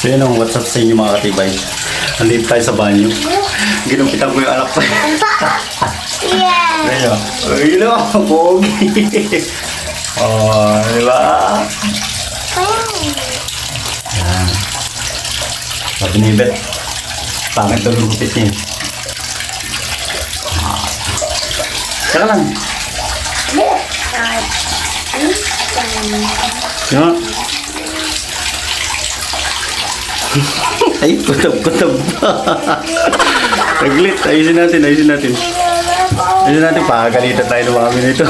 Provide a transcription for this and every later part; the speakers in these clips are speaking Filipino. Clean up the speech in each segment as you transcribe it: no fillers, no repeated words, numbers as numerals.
So yun ang what's up sa inyo mga katibay. Nandito tayo sa banyo. Ginumpitan ko yung anak ko. Yeah. Ayun. Ayun o, pogi. Oh, diba? Yan. Sabi ni Bet, pangit daw yung gupit niya. Tsaka lang. Yan. Ay, kutab-kutab. Taglit. Ayusin natin. Ayusin natin, pagalitan tayo ng mami nito.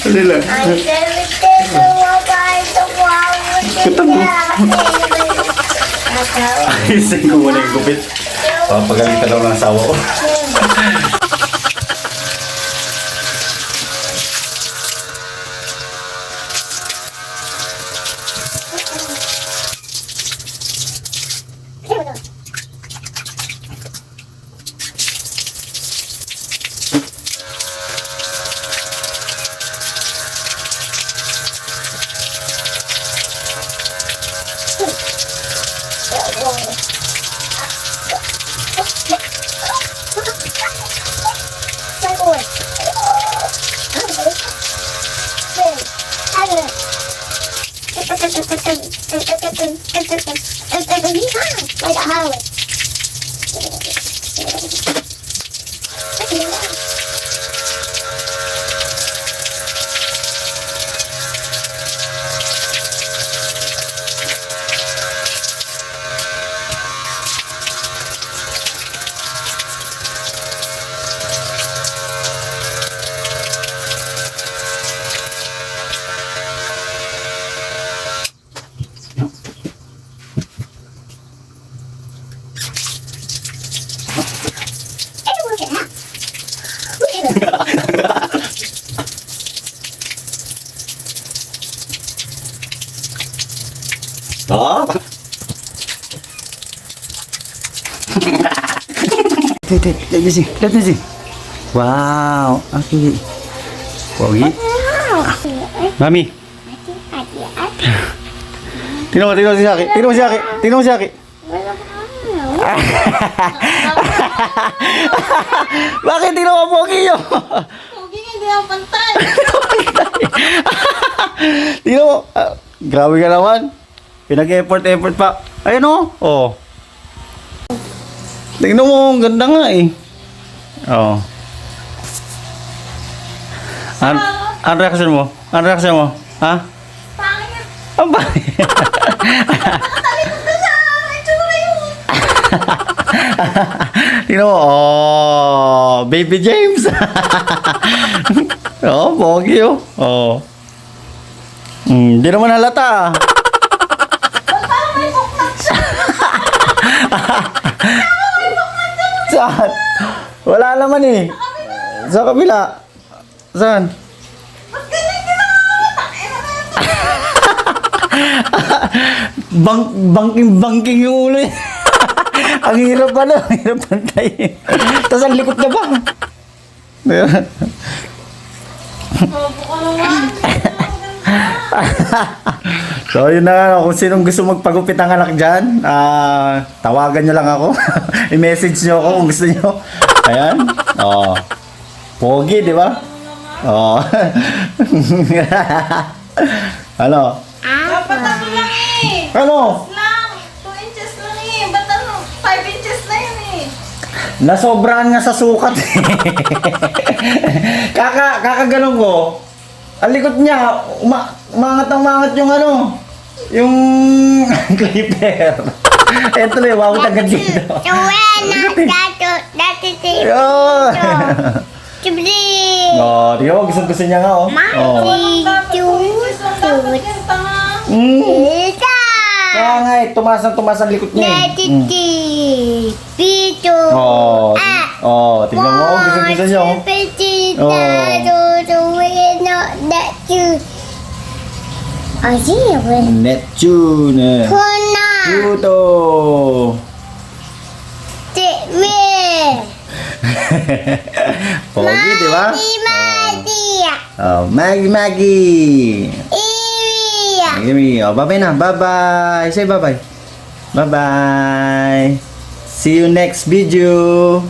Ano lang? Kutab mo. Ayusin ko muna yung gupit. Papagalitan daw ng asawa ko. Oh. Lihat ni sih. Wow, okay. Pogi. Mami. Tingnan mo si Aki. Tingnan mo si Aki. Bakit tingnan mo Pogi yun? Pogi hindi ako pantay. Tingnan mo. Grabe ka naman. Pinag-effort pa. Ayun o. Oh. Tingnan mo, ang ganda nga eh. Oh. Ano reaction mo? Ano reaction mo? Ha? Pangit. Ang pangit. Nakatalikod na siya. May tsura yun. Tingnan mo. Oh. Baby James. Oh, pogi oh. Oh. Hindi naman halata ah. Parang may buklat siya. Saan? Wala naman eh. Sa kabila. Saan? Ba't ganyan ginagawa? Banking yung ulo eh. Ang hirap pala. Ang hirap pantay. Tapos ang likot niya ba? Bobo ka naman. So yun na, kung sinong gusto magpagupit ng anak dyan, tawagan nyo lang ako. I-message nyo ako kung gusto nyo. Ayan. Oh. Pogi, di ba? Oh. Ano? Dapat ano lang eh. Ano? Lang. 2 inches lang eh. Ba't ano? 5 inches na yun eh. Nasobrahan nga sa sukat. Kakaganon ko. Ang likot niya, umangat yung ano, yung clipper. Ito na yung wawit agad dito. Yun! Oh, di ba? Gusto niya nga, oh. Oh. Dapat 2 inches lang dapat yung tanga. Kaya nga, tumas ang likot niya. Oh, tingnan mo, gusto niya, oh. Neptune. Pluto. Pogi, di ba? Oh, Maggie. Jimmy. Oh, bye-bye na. Bye-bye. Say bye-bye. Bye-bye. See you next video.